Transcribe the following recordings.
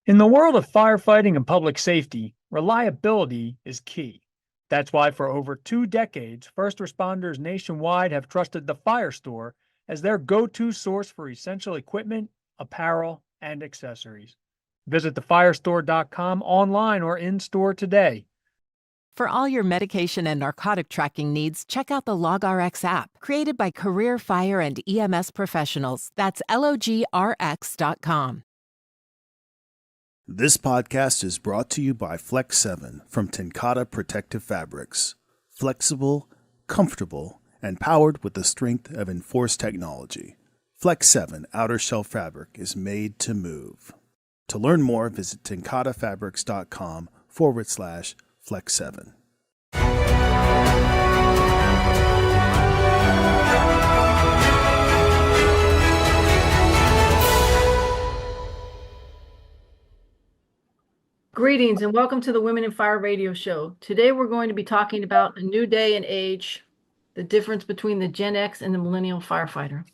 In the world of firefighting and public safety, reliability is key. That's why for over 2 decades, first responders nationwide have trusted the FireStore as their go-to source for essential equipment, apparel, and accessories. Visit thefirestore.com online or in-store today. For all your medication and narcotic tracking needs, check out the LogRX app, created by career fire and EMS professionals. That's LOGRX.com. This podcast is brought to you by Flex 7 from TenCate Protective Fabrics. Flexible, comfortable, and powered with the strength of enforced technology. Flex 7 outer shell fabric is made to move. To learn more, visit tencatefabrics.com/Flex 7. Greetings and welcome to the Women in Fire radio show. Today we're going to be talking about a new day and age, the difference between the Gen X and the millennial firefighter.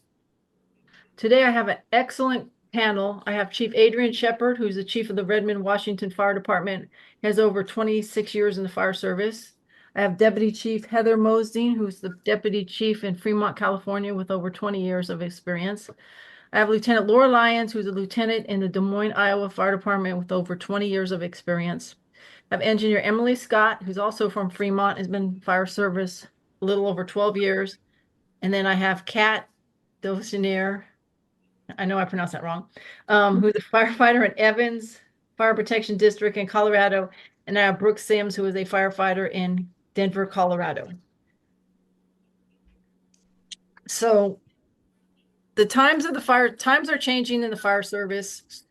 Today I have an excellent panel. I have Chief Adrian Sheppard, who's the chief of the Redmond, Washington Fire Department, has over 26 years in the fire service. I have Deputy Chief Heather Mozdean, who's the Deputy Chief in Fremont, California, with over 20 years of experience. I have Lieutenant Laura Lyons, who's a lieutenant in the Des Moines, Iowa Fire Department with over 20 years of experience. I have Engineer Emily Scott, who's also from Fremont, has been in fire service a little over 12 years. And then I have Kat Desonier, I know I pronounced that wrong, who's a firefighter in Evans Fire Protection District in Colorado. And I have Brooke Simms, who is a firefighter in Denver, Colorado. So the times are changing in the fire service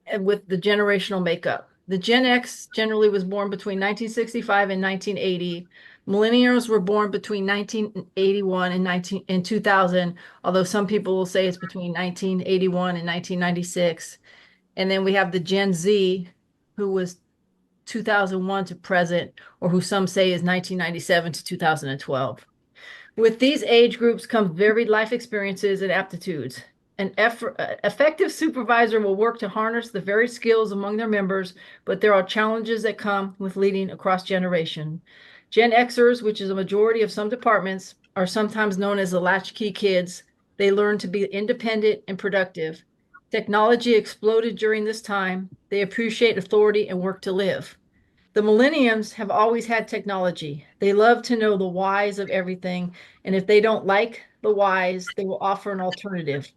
and with the generational makeup. The Gen X generally was born between 1965 and 1980. Millennials were born between 1981 and 2000, although some people will say it's between 1981 and 1996. And then we have the Gen Z, who was 2001 to present, or who some say is 1997 to 2012. With these age groups come varied life experiences and aptitudes. An effective supervisor will work to harness the varied skills among their members, but there are challenges that come with leading across generation. Gen Xers, which is a majority of some departments, are sometimes known as the latchkey kids. They learn to be independent and productive. Technology exploded during this time. They appreciate authority and work to live. The millennials have always had technology. They love to know the whys of everything, and if they don't like the whys, they will offer an alternative.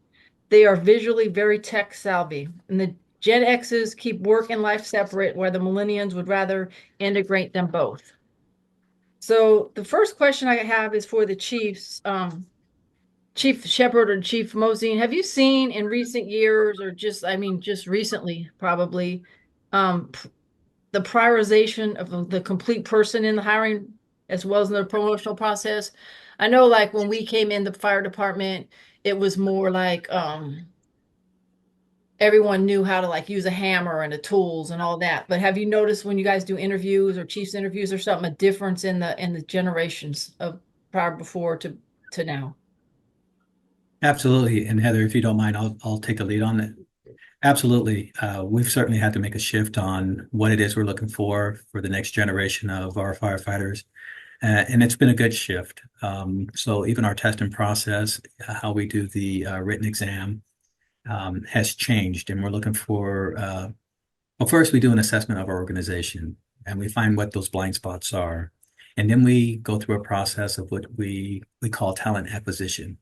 They are visually very tech savvy, and the Gen X's keep work and life separate, where the millennials would rather integrate them both. So the first question I have is for the chiefs. Chief Sheppard or Chief Mozdean, have you seen in recent years, or just recently probably, the prioritization of the complete person in the hiring as well as in the promotional process? I know, like, when we came in the fire department, it was more like everyone knew how to use a hammer and the tools and all that. But have you noticed when you guys do interviews or chiefs interviews or something, a difference in the generations of prior before to now? Absolutely. And Heather, if you don't mind, I'll take the lead on it. Absolutely. We've certainly had to make a shift on what it is we're looking for the next generation of our firefighters. And it's been a good shift. So even our testing process, how we do the written exam has changed. And we're looking for, well, first we do an assessment of our organization and we find what those blind spots are. And then we go through a process of what we call talent acquisition.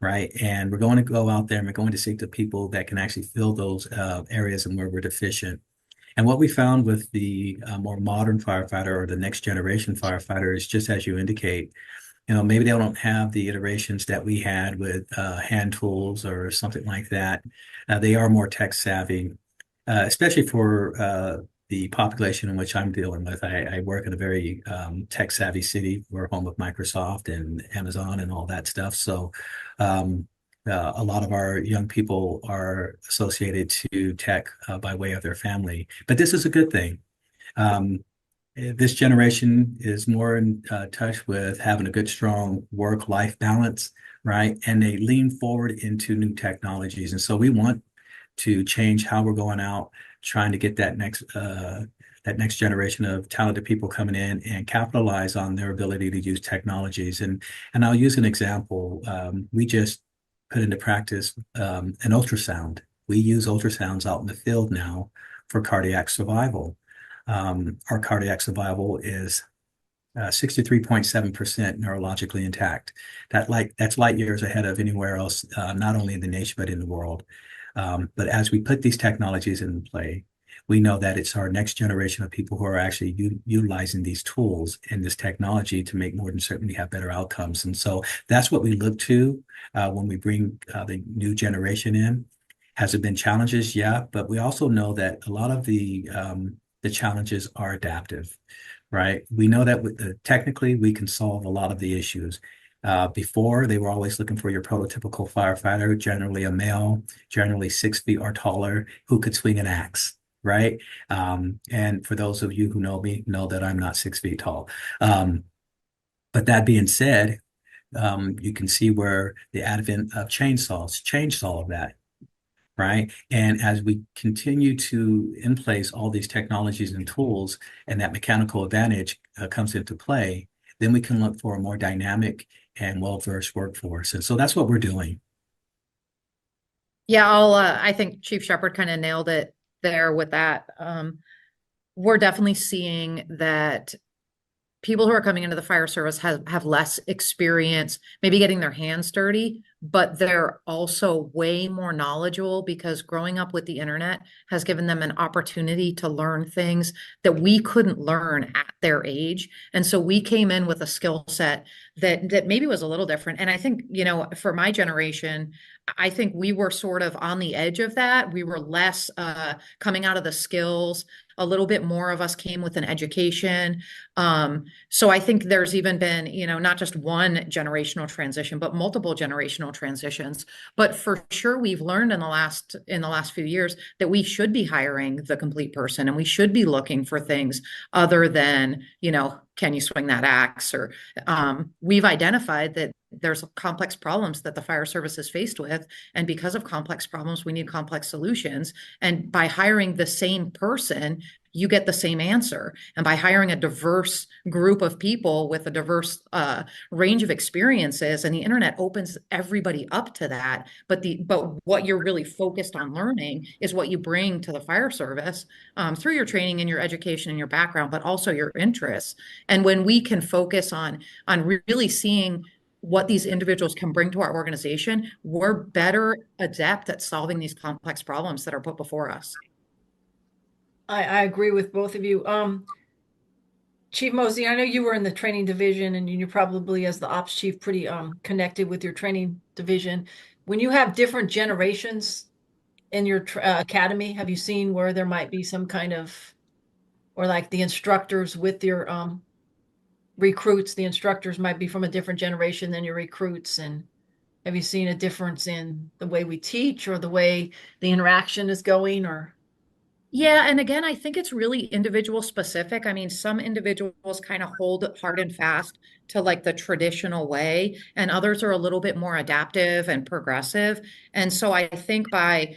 Right. And we're going to go out there and we're going to seek the people that can actually fill those areas and where we're deficient. And what we found with the more modern firefighter or the next generation firefighter is just as you indicate, maybe they don't have the iterations that we had with hand tools or something like that. They are more tech savvy, especially for the population in which I'm dealing with. I work in a very tech savvy city. We're home of Microsoft and Amazon and all that stuff. So a lot of our young people are associated to tech by way of their family. But this is a good thing. This generation is more in touch with having a good, strong work-life balance, right? And they lean forward into new technologies. And so we want to change how we're going out, trying to get that next generation of talented people coming in and capitalize on their ability to use technologies. And I'll use an example. We just put into practice an ultrasound. We use ultrasounds out in the field now for cardiac survival. Our cardiac survival is 63.7% neurologically intact. That's light years ahead of anywhere else, not only in the nation, but in the world. But as we put these technologies in play, we know that it's our next generation of people who are actually utilizing these tools and this technology to make more than certainly have better outcomes. And so that's what we look to when we bring the new generation in. Has it been challenges? Yeah, but we also know that a lot of the challenges are adaptive, right? We know that technically we can solve a lot of the issues. Before, they were always looking for your prototypical firefighter, generally a male, generally 6 feet or taller, who could swing an axe, right? And for those of you who know me, know that I'm not 6 feet tall. But that being said, you can see where the advent of chainsaws changed all of that, right? And as we continue to in place all these technologies and tools, and that mechanical advantage comes into play, then we can look for a more dynamic and well-versed workforce. And so that's what we're doing. Yeah, I think Chief Sheppard kind of nailed it there with that. We're definitely seeing that people who are coming into the fire service have less experience, maybe getting their hands dirty, but they're also way more knowledgeable because growing up with the internet has given them an opportunity to learn things that we couldn't learn at their age. And so we came in with a skill set that maybe was a little different. And I think, for my generation, I think we were sort of on the edge of that. We were less coming out of the skills. A little bit more of us came with an education. So I think there's even been, not just one generational transition, but multiple generational transitions. But for sure, we've learned in the last few years that we should be hiring the complete person, and we should be looking for things other than, can you swing that axe? Or we've identified that there's complex problems that the fire service is faced with. And because of complex problems, we need complex solutions. And by hiring the same person, you get the same answer. And by hiring a diverse group of people with a diverse range of experiences, and the internet opens everybody up to that. But what you're really focused on learning is what you bring to the fire service through your training and your education and your background, but also your interests. And when we can focus on really seeing what these individuals can bring to our organization, we're better adept at solving these complex problems that are put before us. I agree with both of you. Chief Mozdean, I know you were in the training division, and you're probably, as the ops chief, pretty connected with your training division. When you have different generations in your academy, have you seen where there might be some kind of, or like the instructors with your recruits, the instructors might be from a different generation than your recruits? And have you seen a difference in the way we teach or the way the interaction is going? Or yeah, and again, I think it's really individual specific. I mean, some individuals kind of hold hard and fast to like the traditional way, and others are a little bit more adaptive and progressive. And so I think by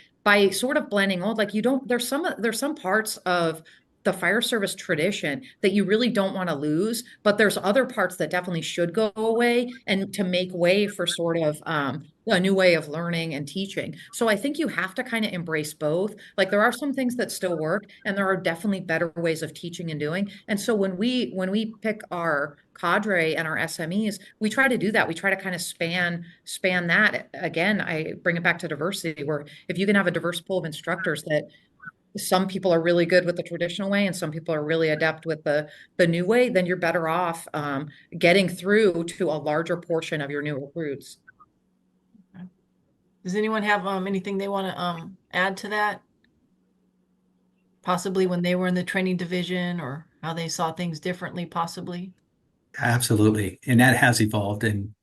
sort of blending old, like there's some parts of the fire service tradition that you really don't want to lose, but there's other parts that definitely should go away, and to make way for sort of a new way of learning and teaching. So I think you have to kind of embrace both. Like there are some things that still work, and there are definitely better ways of teaching and doing. And so when we pick our cadre and our SMEs, we try to do that. We try to kind of span that. Again, I bring it back to diversity, where if you can have a diverse pool of instructors that some people are really good with the traditional way and some people are really adept with the new way, then you're better off getting through to a larger portion of your new recruits. does anyone have anything they want to add to that? Possibly when they were in the training division, or how they saw things differently, possibly? Absolutely. And that has evolved. And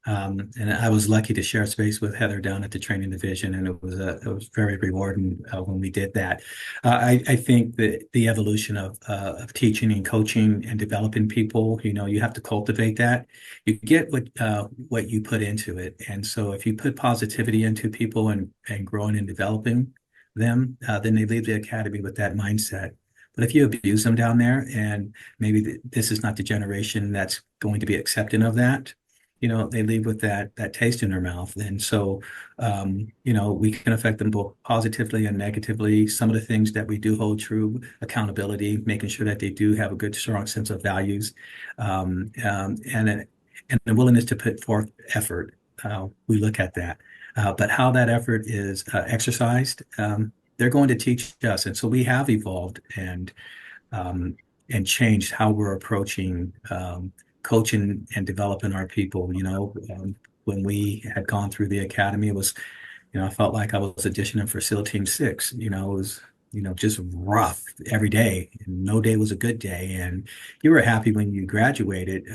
I was lucky to share space with Heather down at the training division, and it was very rewarding when we did that. I think that the evolution of teaching and coaching and developing people, you have to cultivate that. You get what you put into it, and so if you put positivity into people and growing and developing, them, then they leave the academy with that mindset. But if you abuse them down there, and maybe this is not the generation that's going to be accepting of that, they leave with that taste in their mouth. And so, we can affect them both positively and negatively. Some of the things that we do hold true, accountability, making sure that they do have a good, strong sense of values, and the willingness to put forth effort. We look at that. But how that effort is exercised, they're going to teach us. And so we have evolved and changed how we're approaching coaching and developing our people. When we had gone through the academy, it was, I felt like I was auditioning for SEAL Team 6. It was, just rough every day. No day was a good day. And you were happy when you graduated.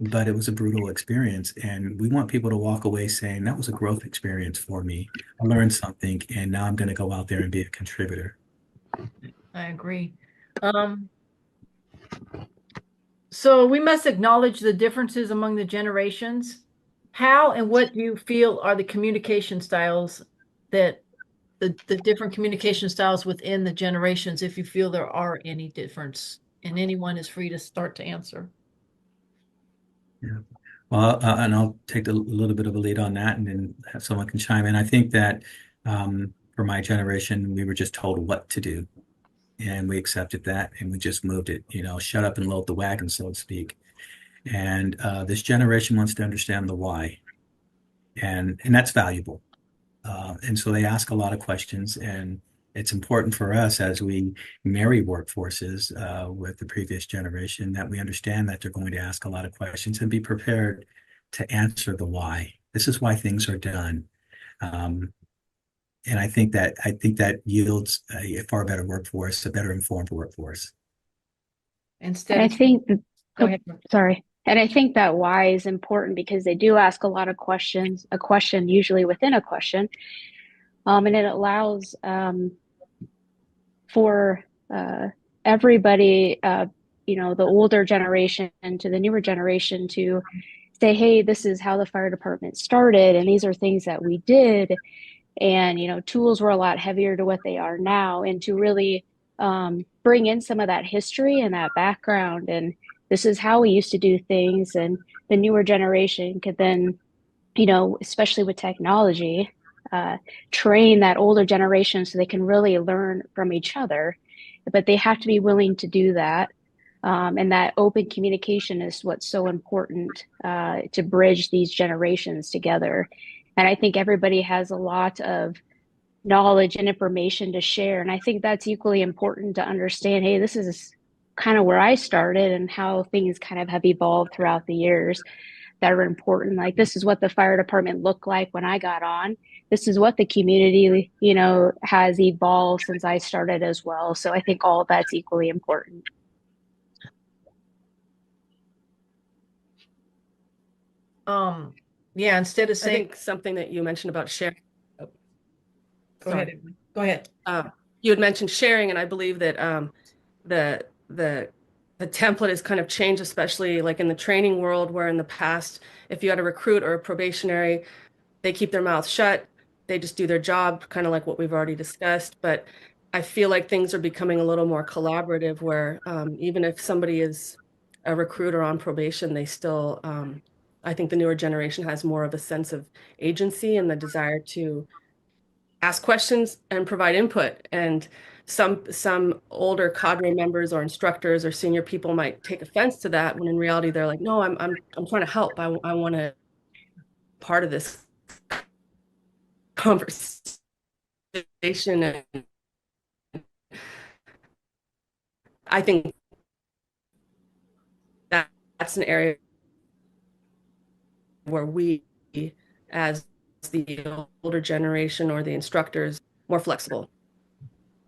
But it was a brutal experience. And we want people to walk away saying, that was a growth experience for me. I learned something, and now I'm going to go out there and be a contributor. I agree. So we must acknowledge the differences among the generations. How and what do you feel are the communication styles that the different communication styles within the generations, if you feel there are any difference? And anyone is free to start to answer. Yeah. Well, and I'll take a little bit of a lead on that, and then have someone can chime in. I think that for my generation, we were just told what to do, and we accepted that, and we just moved it, shut up and load the wagon, so to speak. And this generation wants to understand the why, and that's valuable. And so they ask a lot of questions, and it's important for us as we marry workforces with the previous generation that we understand that they're going to ask a lot of questions and be prepared to answer the why. This is why things are done. And I think that yields a far better workforce, a better informed workforce. Instead, I think, go ahead. sorry. And I think that why is important because they do ask a lot of questions, a question usually within a question. And it allows for everybody, the older generation to the newer generation to say, hey, this is how the fire department started, and these are things that we did. And, tools were a lot heavier to what they are now, and to really bring in some of that history and that background. And this is how we used to do things. And the newer generation could then, especially with technology, train that older generation so they can really learn from each other. But they have to be willing to do that. And that open communication is what's so important to bridge these generations together. And I think everybody has a lot of knowledge and information to share. And I think that's equally important to understand, hey, this is kind of where I started and how things kind of have evolved throughout the years that are important. Like, this is what the fire department looked like when I got on. This is what the community, has evolved since I started as well. So I think all of that's equally important. Yeah, instead of I saying, think something that you mentioned about sharing. Oh, go sorry. ahead. Go ahead. You had mentioned sharing, and I believe that the template has kind of changed, especially like in the training world, where in the past, if you had a recruit or a probationary, they keep their mouth shut. They just do their job, kind of like what we've already discussed. But I feel like things are becoming a little more collaborative, where even if somebody is a recruit or on probation, they still, I think the newer generation has more of a sense of agency and the desire to ask questions and provide input. And some older cadre members or instructors or senior people might take offense to that, when in reality they're like, no, I'm trying to help. I want to be part of this conversation. And I think that's an area where we, as the older generation or the instructors, more flexible.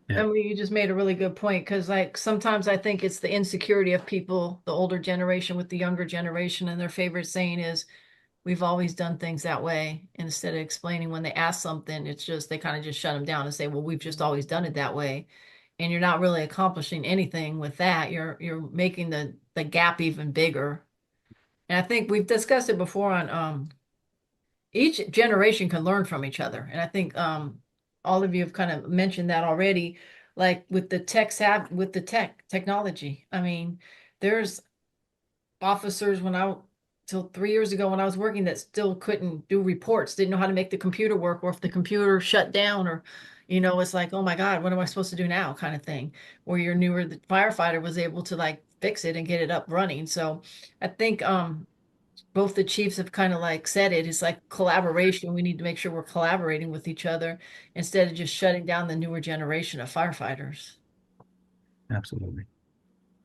Yeah. And you just made a really good point, because like sometimes I think it's the insecurity of people, the older generation with the younger generation, and their favorite saying is, we've always done things that way. Instead of explaining when they ask something, it's just they kind of just shut them down and say, well, we've just always done it that way. And you're not really accomplishing anything with that. You're making the gap even bigger. And I think we've discussed it before on each generation can learn from each other. And I think all of you have kind of mentioned that already, like with the with the technology. I mean, there's officers till 3 years ago when I was working that still couldn't do reports, didn't know how to make the computer work, or if the computer shut down, or, it's like, oh my God, what am I supposed to do now kind of thing, where your newer the firefighter was able to like fix it and get it up running. So I think both the chiefs have kind of like said it's like collaboration. We need to make sure we're collaborating with each other instead of just shutting down the newer generation of firefighters. Absolutely.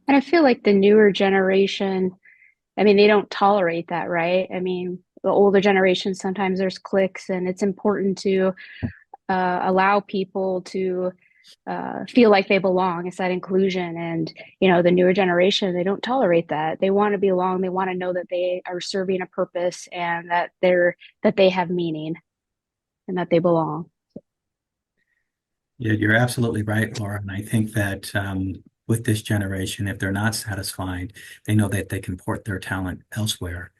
And I feel like the newer generation, I mean, they don't tolerate that, right? I mean, the older generation, sometimes there's cliques, and it's important to allow people to feel like they belong. It's that inclusion. And, the newer generation, they don't tolerate that. They want to belong. They want to know that they are serving a purpose and that they have meaning and that they belong. Yeah, you're absolutely right, Laura. And I think that with this generation, if they're not satisfied, they know that they can port their talent elsewhere.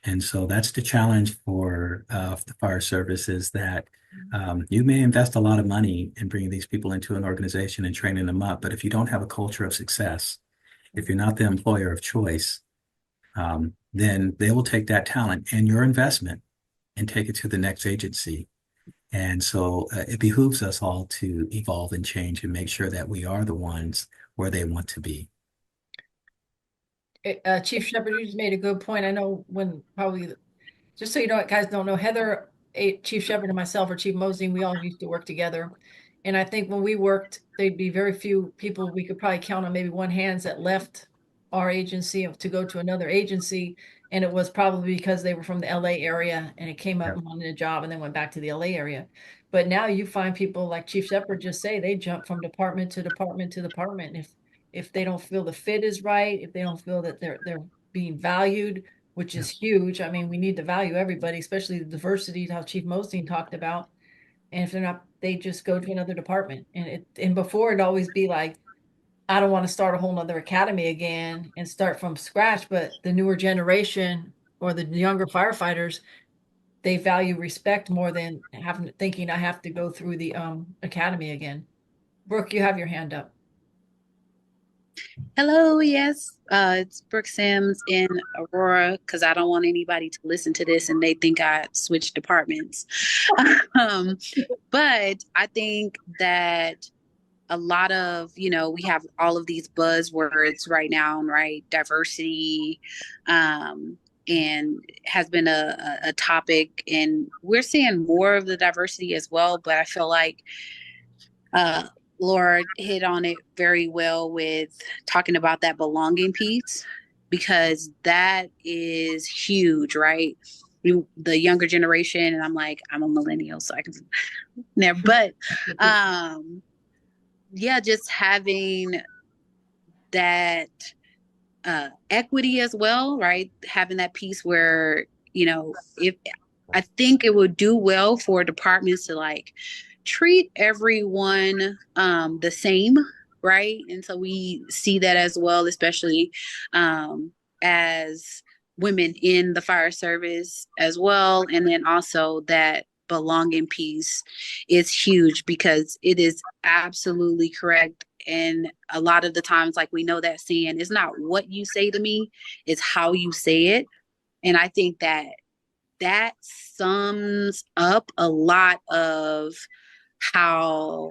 And so that's the challenge for the fire service, is that you may invest a lot of money in bringing these people into an organization and training them up, but if you don't have a culture of success, if you're not the employer of choice, then they will take that talent and your investment and take it to the next agency. And so it behooves us all to evolve and change and make sure that we are the ones where they want to be. Chief Sheppard, you just made a good point. I know just so you know, guys don't know, Heather, Chief Sheppard, and myself, or Chief Mozdean, we all used to work together. And I think when we worked, there'd be very few people, we could probably count on maybe one hands that left our agency to go to another agency. And it was probably because they were from the LA area and it came up and wanted a job and then went back to the LA area. But now you find people like Chief Sheppard just say they jump from department to department to department. If they don't feel the fit is right, if they don't feel that they're being valued, which is huge. I mean, we need to value everybody, especially the diversity, how Chief Mozdean talked about. And if they're not, they just go to another department. And before it'd always be like, I don't want to start a whole nother academy again and start from scratch. But the newer generation or the younger firefighters, they value respect more than thinking I have to go through the academy again. Brooke, you have your hand up. Hello, yes. It's Brooke Simms in Aurora, because I don't want anybody to listen to this and they think I switched departments. But I think that a lot of, we have all of these buzzwords right now, right? Diversity, and has been a topic, and we're seeing more of the diversity as well. But I feel like Laura hit on it very well with talking about that belonging piece, because that is huge, right? The younger generation, and I'm a millennial, so I can never, but yeah, just having that equity as well, right? Having that piece where, if I think it would do well for departments to like treat everyone the same, right? And so we see that as well, especially as women in the fire service as well. And then also that belonging piece is huge, because it is absolutely correct. And a lot of the times, like, we know that saying, it's not what you say to me, it's how you say it. And I think that sums up a lot of how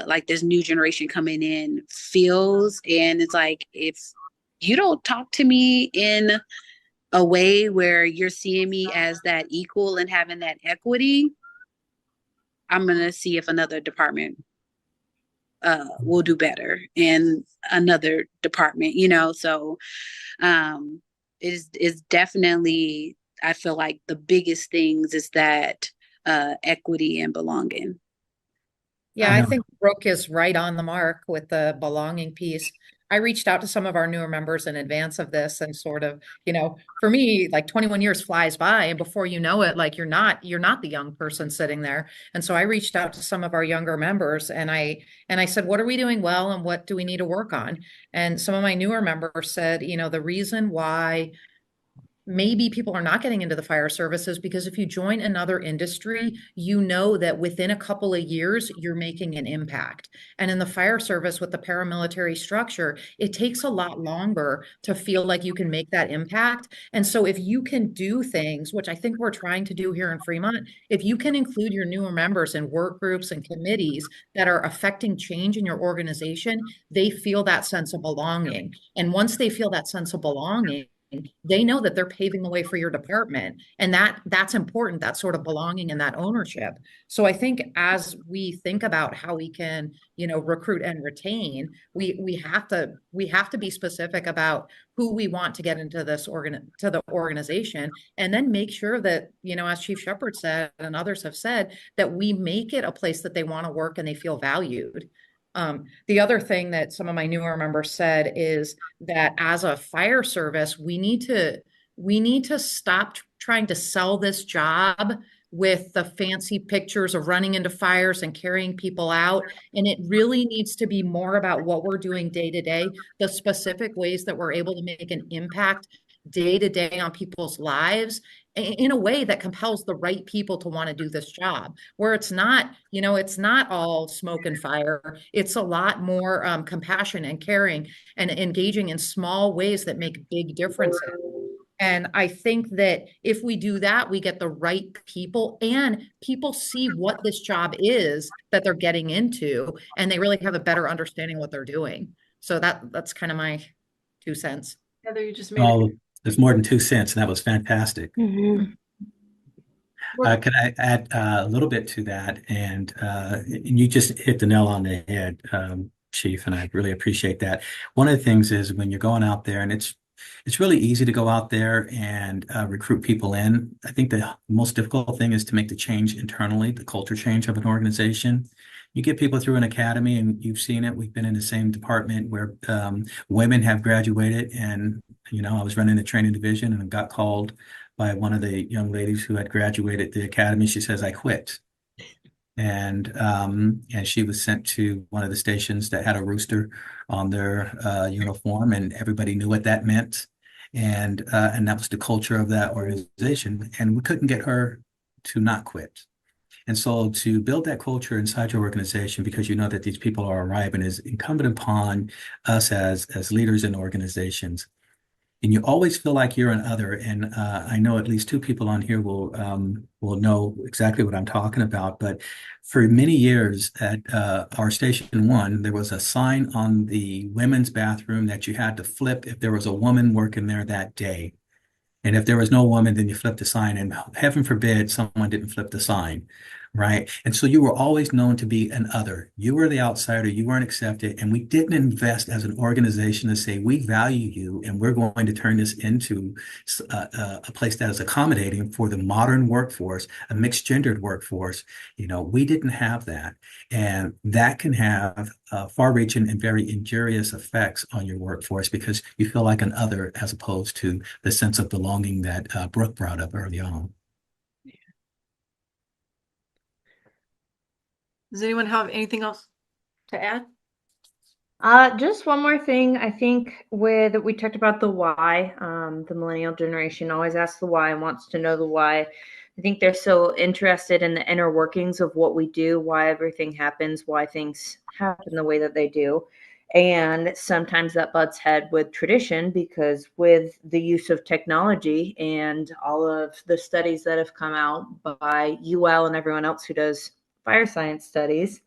like this new generation coming in feels. And it's like, if you don't talk to me in a way where you're seeing me as that equal and having that equity, I'm going to see if another department will do better in another department, so is definitely, I feel like the biggest things is that equity and belonging. Yeah, I think Brooke is right on the mark with the belonging piece. I reached out to some of our newer members in advance of this, and sort of, for me, like 21 years flies by, and before you know it, like you're not the young person sitting there. And so I reached out to some of our younger members, and I said, what are we doing well and what do we need to work on? And some of my newer members said, the reason why maybe people are not getting into the fire services because if you join another industry, you know that within a couple of years, you're making an impact. And in the fire service with the paramilitary structure, it takes a lot longer to feel like you can make that impact. And so if you can do things, which I think we're trying to do here in Fremont, if you can include your newer members in work groups and committees that are affecting change in your organization, they feel that sense of belonging. And once they feel that sense of belonging, they know that they're paving the way for your department, and that's important, that sort of belonging and that ownership. So I think as we think about how we can, recruit and retain, we have to be specific about who we want to get into to the organization, and then make sure that, as Chief Sheppard said and others have said, that we make it a place that they want to work and they feel valued. The other thing that some of my newer members said is that as a fire service, we need to stop trying to sell this job with the fancy pictures of running into fires and carrying people out. And it really needs to be more about what we're doing day to day, the specific ways that we're able to make an impact day to day on people's lives in a way that compels the right people to want to do this job, where it's not, it's not all smoke and fire. It's a lot more compassion and caring and engaging in small ways that make big differences. And I think that if we do that, we get the right people, and people see what this job is that they're getting into, and they really have a better understanding of what they're doing. So that's kind of my 2 cents. Heather, you just made Oh, there's more than 2 cents, and that was fantastic. Mhm. Can I add a little bit to that? And you just hit the nail on the head, Chief, and I really appreciate that. One of the things is when you're going out there, and it's really easy to go out there and recruit people in. I think the most difficult thing is to make the change internally, the culture change of an organization. You get people through an academy, and you've seen it. We've been in the same department where women have graduated, and I was running the training division and got called by one of the young ladies who had graduated the academy. She says, "I quit." And she was sent to one of the stations that had a rooster on their uniform, and everybody knew what that meant. And that was the culture of that organization. And we couldn't get her to not quit. And so to build that culture inside your organization, because you know that these people are arriving, is incumbent upon us as leaders in organizations. And you always feel like you're an other. And I know at least 2 people on here will know exactly what I'm talking about. But for many years at our station 1, there was a sign on the women's bathroom that you had to flip if there was a woman working there that day. And if there was no woman, then you flipped the sign, and heaven forbid someone didn't flip the sign, right? And so you were always known to be an other. You were the outsider, you weren't accepted, and we didn't invest as an organization to say, we value you, and we're going to turn this into a place that is accommodating for the modern workforce, a mixed gendered workforce. We didn't have that. And that can have far-reaching and very injurious effects on your workforce because you feel like an other as opposed to the sense of belonging that Brooke brought up early on. Does anyone have anything else to add? Just one more thing. I think we talked about the why. The millennial generation always asks the why and wants to know the why. I think they're so interested in the inner workings of what we do, why everything happens, why things happen the way that they do. And sometimes that butts head with tradition, because with the use of technology and all of the studies that have come out by UL and everyone else who does fire science studies,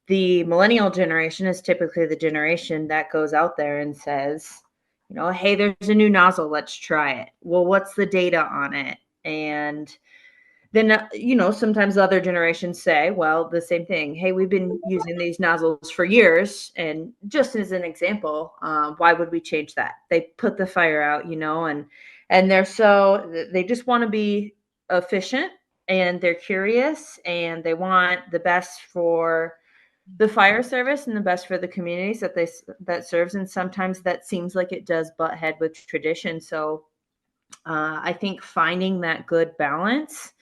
the millennial generation is typically the generation that goes out there and says, hey, there's a new nozzle, let's try it. Well, what's the data on it? And then, sometimes the other generations say, well, the same thing. Hey, we've been using these nozzles for years. And just as an example, why would we change that? They put the fire out, and they just want to be efficient, and they're curious, and they want the best for the fire service and the best for the communities that serves. And sometimes that seems like it does butt head with tradition. So I think finding that good balance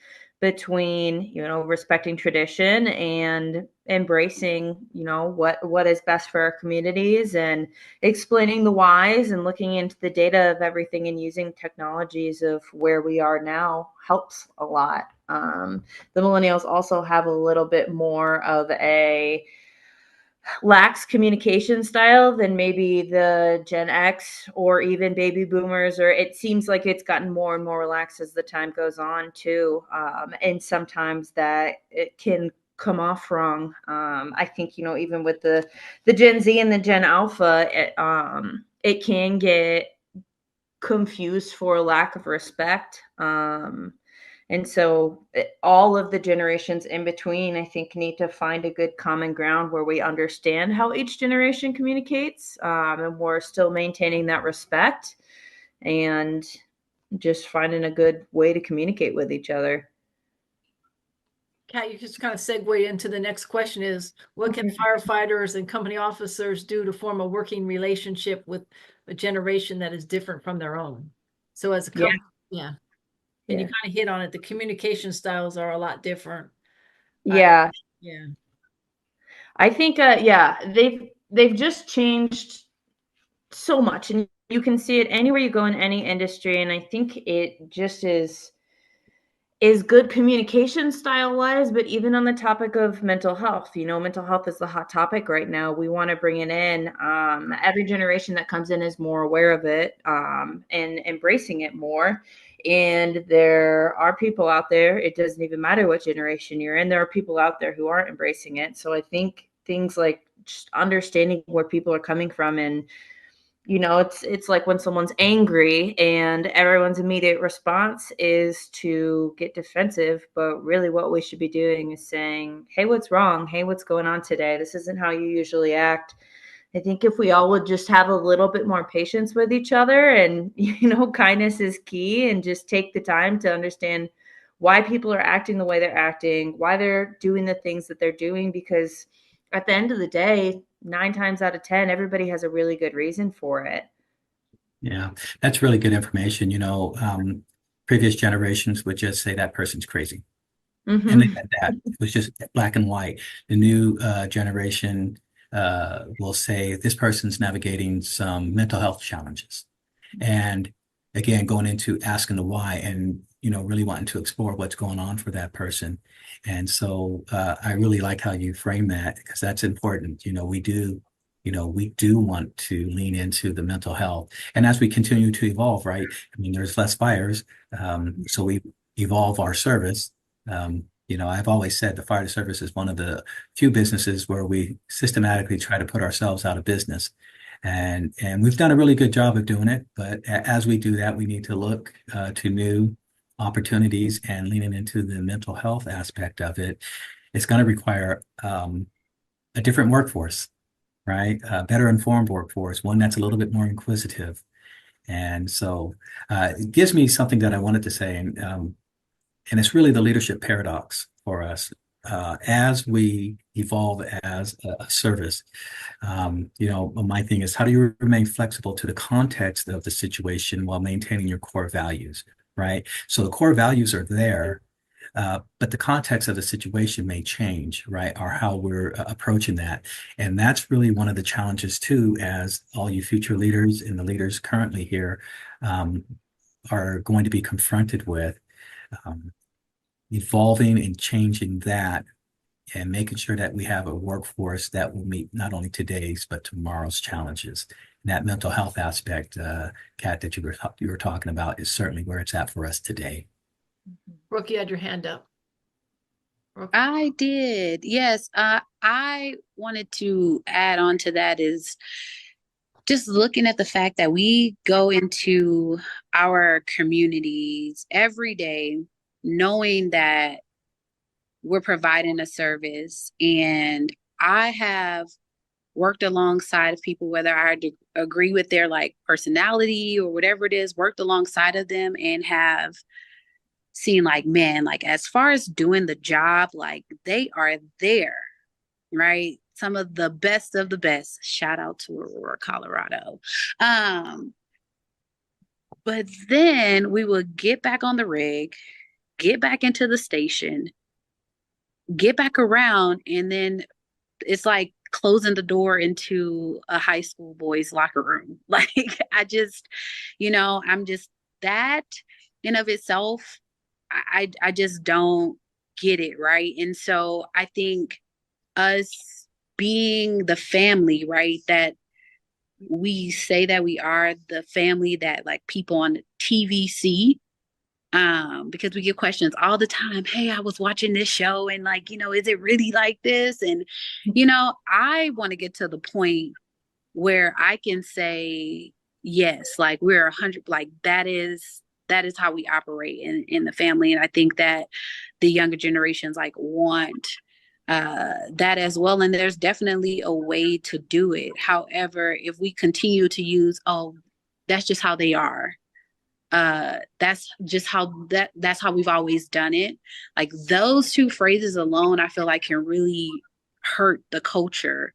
between, you know, respecting tradition and embracing, you know, what is best for our communities, and explaining the whys and looking into the data of everything and using technologies of where we are now helps a lot. The millennials also have a little bit more of a lax communication style than maybe the Gen X or even baby boomers, or it seems like it's gotten more and more relaxed as the time goes on too. And sometimes that it can come off wrong. I think, you know, even with the Gen Z and the Gen Alpha, it can get confused for lack of respect. And so all of the generations in between, I think, need to find a good common ground where we understand how each generation communicates, and we're still maintaining that respect and just finding a good way to communicate with each other. Kat, you just kind of segue into the next question is, what can firefighters and company officers do to form a working relationship with a generation that is different from their own? So as a company, yeah. And you kind of hit on it. The communication styles are a lot different. Yeah. Yeah. I think, they've just changed so much, and you can see it anywhere you go in any industry. And I think it just is good communication style wise, but even on the topic of mental health, you know, mental health is the hot topic right now. We want to bring it in. Every generation that comes in is more aware of it, and embracing it more. And there are people out there, it doesn't even matter what generation you're in, there are people out there who aren't embracing it. So I think things like just understanding where people are coming from, and you know, it's like when someone's angry and everyone's immediate response is to get defensive, but really what we should be doing is saying, hey, what's wrong? Hey, what's going on today? This isn't how you usually act. I think if we all would just have a little bit more patience with each other, and you know, kindness is key, and just take the time to understand why people are acting the way they're acting, why they're doing the things that they're doing, because at the end of the day, 9 times out of 10, everybody has a really good reason for it. Yeah, that's really good information. You know, previous generations would just say that person's crazy. And they had that. It was just black and white. The new generation will say this person's navigating some mental health challenges. And again, going into asking the why, and, you know, really wanting to explore what's going on for that person. And so I really like how you frame that, because that's important. You know, we do want to lean into the mental health. And as we continue to evolve, right? I mean, there's less fires. So we evolve our service. You know, I've always said the fire service is one of the few businesses where we systematically try to put ourselves out of business. And we've done a really good job of doing it. But as we do that, we need to look to new opportunities, and leaning into the mental health aspect of it. It's going to require a different workforce, right? A better informed workforce, one that's a little bit more inquisitive. And so it gives me something that I wanted to say, and it's really the leadership paradox for us as we evolve as a service. You know, my thing is, how do you remain flexible to the context of the situation while maintaining your core values, right? So the core values are there, but the context of the situation may change, right? Or how we're approaching that. And that's really one of the challenges too, as all you future leaders and the leaders currently here are going to be confronted with, evolving and changing that, and making sure that we have a workforce that will meet not only today's, but tomorrow's challenges. And that mental health aspect, Kat, that you were talking about, is certainly where it's at for us today. Brooke, you had your hand up. Brooke. I did. Yes. I wanted to add on to that is just looking at the fact that we go into our communities every day knowing that we're providing a service. And I have worked alongside of people, whether I agree with their like personality or whatever it is, worked alongside of them, and have seen like, man, like as far as doing the job, like they are there, right? Some of the best of the best. Shout out to Aurora, Colorado. But then we would get back on the rig, get back into the station, get back around, and then it's like closing the door into a high school boys locker room. Like I'm just that in of itself, I just don't get it, right? And so I think us being the family, right, that we say that we are, the family that like people on the TV see, because we get questions all the time. Hey, I was watching this show and like, is it really like this? And, I want to get to the point where I can say, yes, like we're 100, like that is how we operate in the family. And I think that the younger generations like want that as well. And there's definitely a way to do it. However, if we continue to use, oh, that's just how they are, that's how we've always done it, like those two phrases alone I feel like can really hurt the culture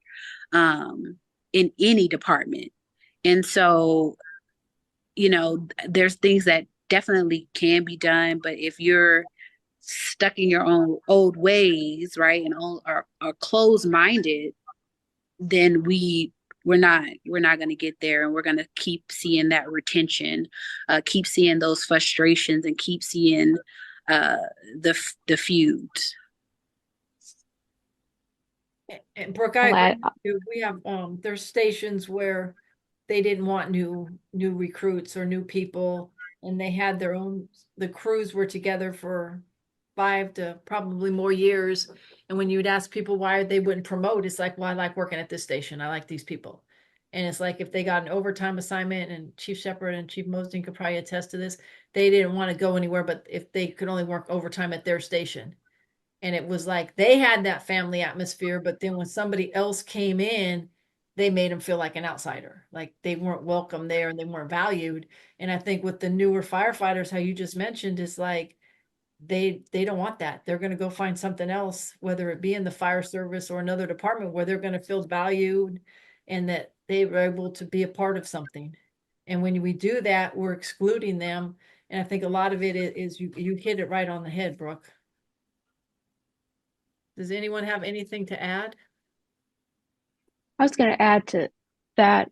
in any department. And so there's things that definitely can be done, but if you're stuck in your own old ways, right, and are closed-minded, then we're not going to get there, and we're going to keep seeing that retention, keep seeing those frustrations, and keep seeing the feuds. And Brooke, I agree with you. We have there's stations where they didn't want new recruits or new people, and they had their own. The crews were together for 5 to probably more years. And when you'd ask people why they wouldn't promote, it's like, well, I like working at this station. I like these people. And it's like if they got an overtime assignment, and Chief Sheppard and Chief Mozdean could probably attest to this, they didn't want to go anywhere, but if they could only work overtime at their station. And it was like they had that family atmosphere, but then when somebody else came in, they made them feel like an outsider, like they weren't welcome there and they weren't valued. And I think with the newer firefighters, how you just mentioned, is like they don't want that. They're going to go find something else, whether it be in the fire service or another department, where they're going to feel valued and that they were able to be a part of something. And when we do that, we're excluding them. And I think a lot of it is you hit it right on the head, Brooke. Does anyone have anything to add? I was going to add to that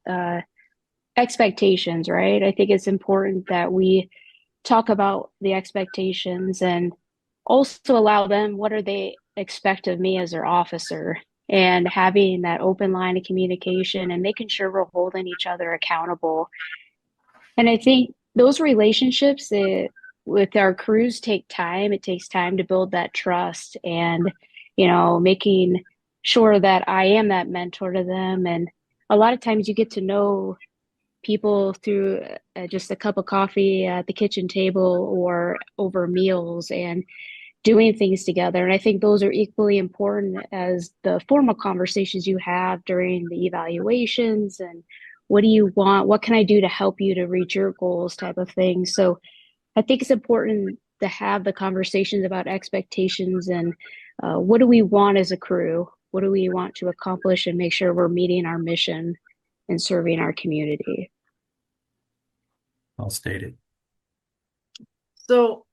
expectations, right? I think it's important that we talk about the expectations and also allow them, what are they expect of me as their officer, and having that open line of communication and making sure we're holding each other accountable. And I think those relationships with our crews take time. It takes time to build that trust, and making sure that I am that mentor to them. And a lot of times you get to know people through just a cup of coffee at the kitchen table or over meals and doing things together. And I think those are equally important as the formal conversations you have during the evaluations and what do you want? What can I do to help you to reach your goals type of thing. So I think it's important to have the conversations about expectations and what do we want as a crew? What do we want to accomplish, and make sure we're meeting our mission and serving our community? Well stated. So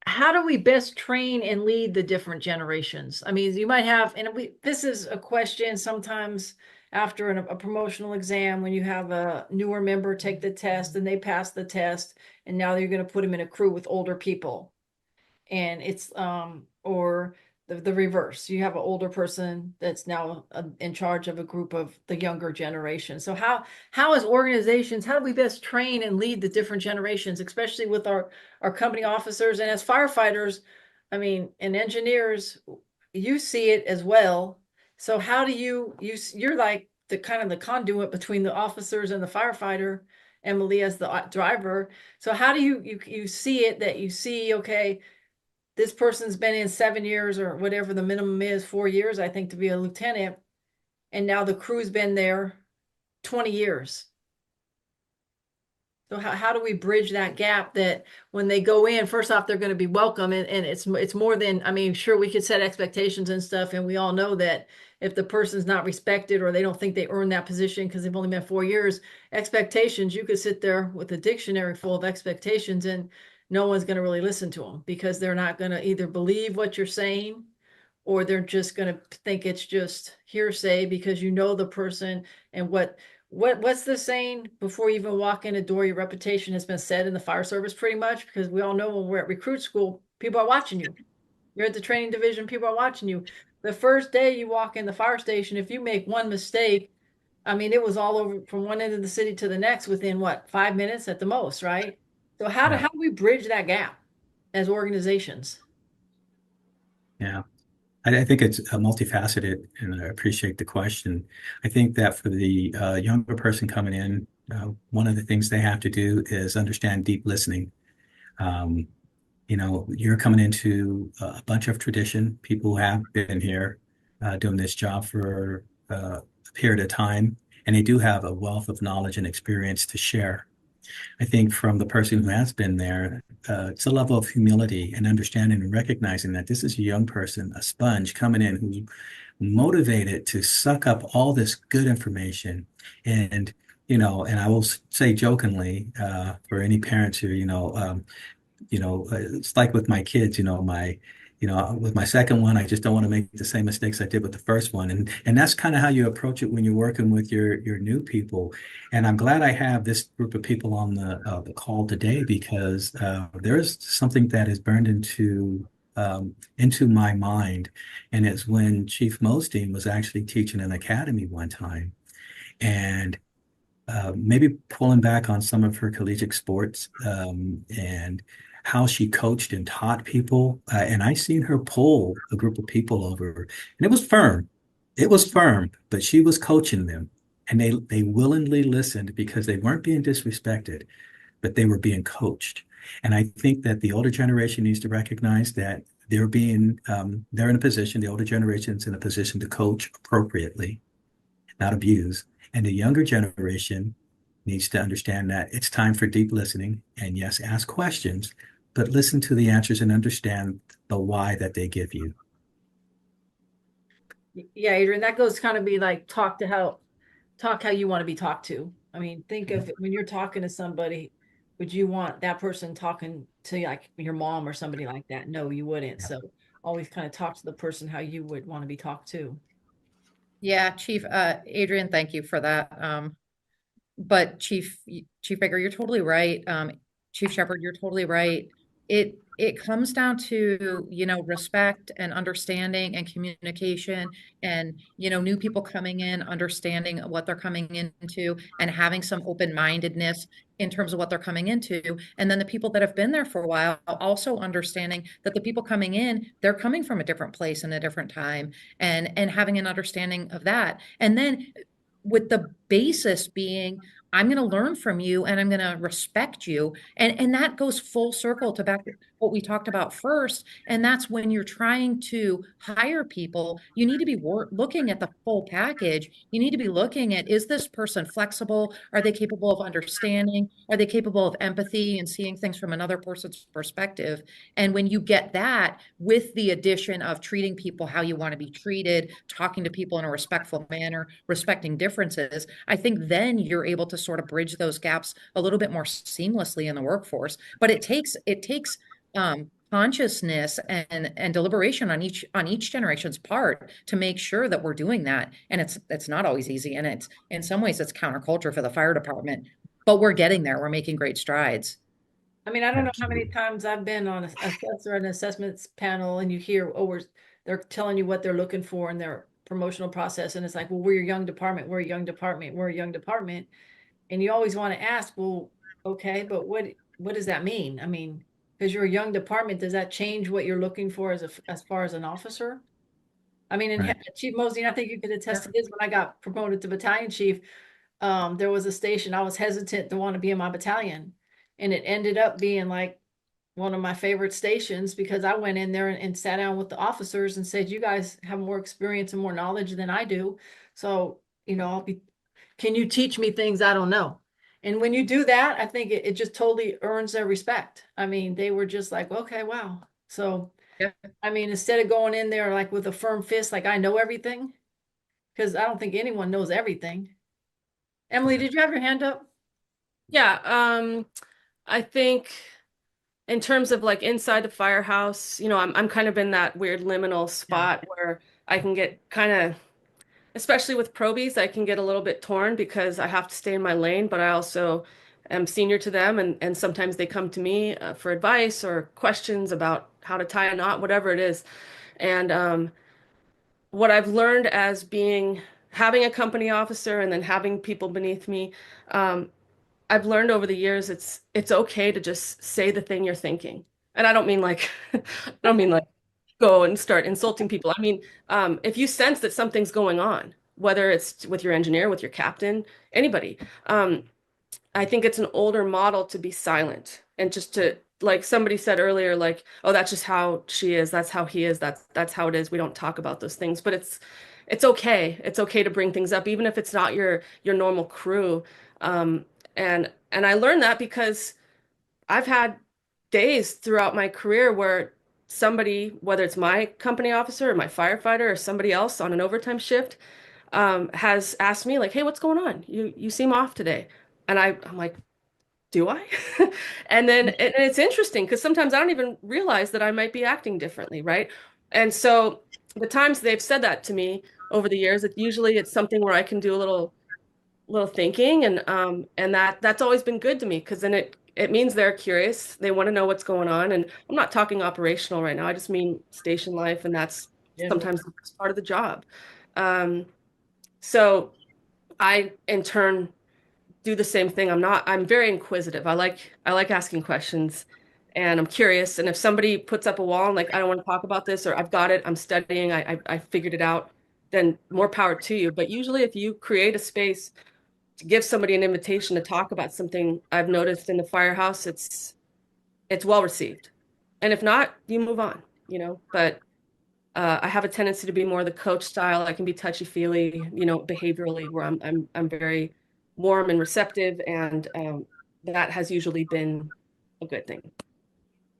how do we best train and lead the different generations? I mean, you might have, and this is a question sometimes after a promotional exam, when you have a newer member take the test and they pass the test, and now you're going to put them in a crew with older people. And it's, or the reverse. You have an older person that's now in charge of a group of the younger generation. So how as organizations, how do we best train and lead the different generations, especially with our company officers and as firefighters? I mean, and engineers, you see it as well. So how do you're like the kind of the conduit between the officers and the firefighter, Emily, as the driver. So how do you see it, that you see, okay, this person's been in 7 years or whatever the minimum is, 4 years, I think, to be a lieutenant. And now the crew's been there 20 years. So how do we bridge that gap, that when they go in, first off, they're going to be welcome. And it's more than, I mean, sure, we could set expectations and stuff. And we all know that if the person's not respected or they don't think they earn that position because they've only been 4 years, expectations, you could sit there with a dictionary full of expectations and no one's going to really listen to them because they're not going to either believe what you're saying or they're just going to think it's just hearsay because you know the person and what's the saying? Before you even walk in a door, your reputation has been said in the fire service pretty much, because we all know when we're at recruit school, people are watching you. You're at the training division, people are watching you. The first day you walk in the fire station, if you make one mistake, I mean, it was all over from one end of the city to the next within what, 5 minutes at the most, right? So how Yeah. do we bridge that gap as organizations? Yeah. I think it's multifaceted, and I appreciate the question. I think that for the younger person coming in, one of the things they have to do is understand deep listening. You're coming into a bunch of tradition. People who have been here doing this job for a period of time, and they do have a wealth of knowledge and experience to share. I think from the person who has been there, it's a level of humility and understanding and recognizing that this is a young person, a sponge coming in who's motivated to suck up all this good information. And, and I will say jokingly, for any parents who, it's like with my kids, with my second one, I just don't want to make the same mistakes I did with the first one. And that's kind of how you approach it when you're working with your new people. And I'm glad I have this group of people on the call today, because there's something that is burned into my mind. And it's when Chief Mozdean was actually teaching an academy one time. And maybe pulling back on some of her collegiate sports, and how she coached and taught people. And I seen her pull a group of people over, and it was firm. It was firm, but she was coaching them, and they willingly listened because they weren't being disrespected, but they were being coached. And I think that the older generation needs to recognize that they're in a position, the older generation's in a position to coach appropriately, not abuse. And the younger generation needs to understand that it's time for deep listening, and yes, ask questions, but listen to the answers and understand the why that they give you. Yeah, Adrian, that goes kind of be like talk how you want to be talked to. I mean, think of it, when you're talking to somebody, would you want that person talking to like your mom or somebody like that? No, you wouldn't. Yeah. So always kind of talk to the person how you would want to be talked to. Yeah, Chief, Adrian, thank you for that. But Chief Baker, you're totally right. Chief Sheppard, you're totally right. It comes down to, respect and understanding and communication, and, new people coming in, understanding what they're coming into and having some open-mindedness in terms of what they're coming into. And then the people that have been there for a while also understanding that the people coming in, they're coming from a different place and a different time, and having an understanding of that. And then with the basis being, I'm going to learn from you and I'm going to respect you. And that goes full circle to back to what we talked about first. And that's when you're trying to hire people, you need to be looking at the full package. You need to be looking at, is this person flexible? Are they capable of understanding? Are they capable of empathy and seeing things from another person's perspective? And when you get that with the addition of treating people how you want to be treated, talking to people in a respectful manner, respecting differences, I think then you're able to sort of bridge those gaps a little bit more seamlessly in the workforce. But it takes consciousness and deliberation on each generation's part to make sure that we're doing that. And it's not always easy, and it's in some ways it's counterculture for the fire department, but we're getting there. We're making great strides. I mean, I don't know how many Absolutely. times I've been on a assessor and assessments panel and you hear, they're telling you what they're looking for in their promotional process. And it's like, well, we're your young department, we're a young department, we're a young department. And you always want to ask, well, okay, but what does that mean? I mean, because you're a young department, does that change what you're looking for as far as an officer? I mean, and Right. Chief Mosey, I think you could attest to this. When I got promoted to battalion chief, there was a station I was hesitant to want to be in my battalion, and it ended up being like one of my favorite stations because I went in there and sat down with the officers and said, you guys have more experience and more knowledge than I do. So, can you teach me things I don't know? And when you do that, I think it just totally earns their respect. I mean, they were just like, okay, wow. So, Yeah. I mean, instead of going in there like with a firm fist, like I know everything, because I don't think anyone knows everything. Emily, did you have your hand up? Yeah, I think in terms of like inside the firehouse, I'm kind of in that weird liminal spot where I can get kind of, especially with probies, I can get a little bit torn because I have to stay in my lane, but I also am senior to them, and sometimes they come to me for advice or questions about how to tie a knot, whatever it is. And what I've learned as having a company officer and then having people beneath me, I've learned over the years it's okay to just say the thing you're thinking. And I don't mean like I don't mean like go and start insulting people. I mean, if you sense that something's going on, whether it's with your engineer, with your captain, anybody, I think it's an older model to be silent and just to, like somebody said earlier, like, oh, that's just how she is, that's how he is, that's how it is. We don't talk about those things, but it's okay. It's okay to bring things up, even if it's not your normal crew. And I learned that because I've had days throughout my career where somebody, whether it's my company officer or my firefighter or somebody else on an overtime shift, has asked me like, "Hey, what's going on? You seem off today." And I'm like, "Do I?" And it's interesting because sometimes I don't even realize that I might be acting differently, right? And so the times they've said that to me over the years, it's something where I can do a little thinking, and that's always been good to me because then it means they're curious, they want to know what's going on. And I'm not talking operational right now, I just mean station life, and that's sometimes the best part of the job. So I in turn do the same thing. I'm very inquisitive. I like asking questions, and I'm curious, and if somebody puts up a wall and like, I don't want to talk about this, or I've got it, I'm studying, I figured it out, then more power to you. But usually if you create a space to give somebody an invitation to talk about something, I've noticed in the firehouse, it's well received. And if not, you move on, But I have a tendency to be more the coach style. I can be touchy-feely, behaviorally, where I'm very warm and receptive, and that has usually been a good thing.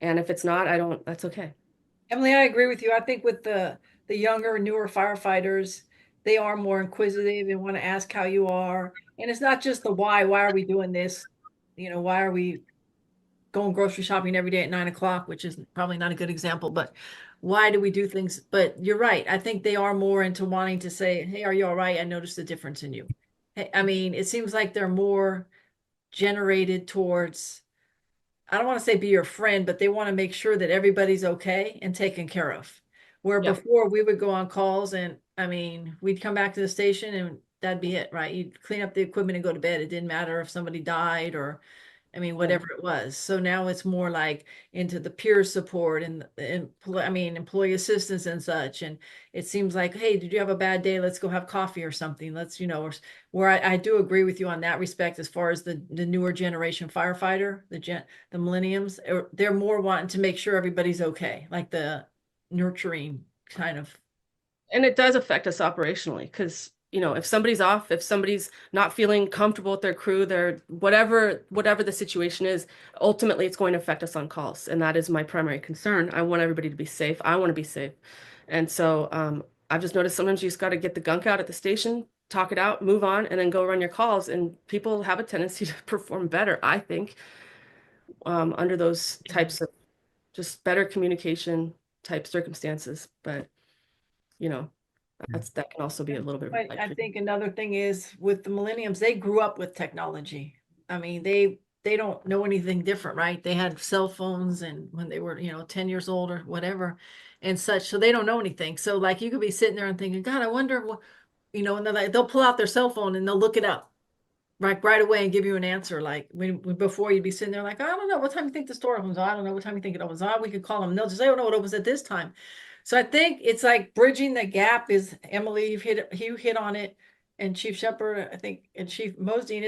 And if it's not, I don't. That's okay. Emily, I agree with you. I think with the younger, newer firefighters, they are more inquisitive and want to ask how you are. And it's not just the why. Why are we doing this? Why are we going grocery shopping every day at 9 o'clock, which is probably not a good example, but why do we do things? But you're right. I think they are more into wanting to say, "Hey, are you all right? I noticed the difference in you." I mean, it seems like they're more generated towards, I don't want to say be your friend, but they want to make sure that everybody's okay and taken care of. Where Yep. before we would go on calls and I mean, we'd come back to the station and that'd be it, right? You'd clean up the equipment and go to bed. It didn't matter if somebody died or, I mean, whatever it was. So now it's more like into the peer support and employee assistance and such. And it seems like, hey, did you have a bad day? Let's go have coffee or something. Let's, where I do agree with you on that respect, as far as the newer generation firefighter, the millenniums, they're more wanting to make sure everybody's okay, like the nurturing kind of. And it does affect us operationally because, if somebody's off, if somebody's not feeling comfortable with their crew, they're whatever the situation is, ultimately it's going to affect us on calls. And that is my primary concern. I want everybody to be safe. I want to be safe. And so I've just noticed sometimes you just got to get the gunk out at the station, talk it out, move on, and then go run your calls. And people have a tendency to perform better, I think, under those types of just better communication type circumstances. But, that can also be a little bit. But I think another thing is with the millenniums, they grew up with technology. I mean, they don't know anything different, right? They had cell phones and when they were, 10 years old or whatever and such. So they don't know anything. So like you could be sitting there and thinking, God, I wonder what, and they'll pull out their cell phone and they'll look it up right away and give you an answer. Like before you'd be sitting there like, I don't know what time you think the store opens. I don't know what time you think it opens. We could call them. They'll just say, oh no, it opens at this time. So I think it's like bridging the gap is, Emily, you hit on it, and Chief Sheppard, I think, and Chief Mozdean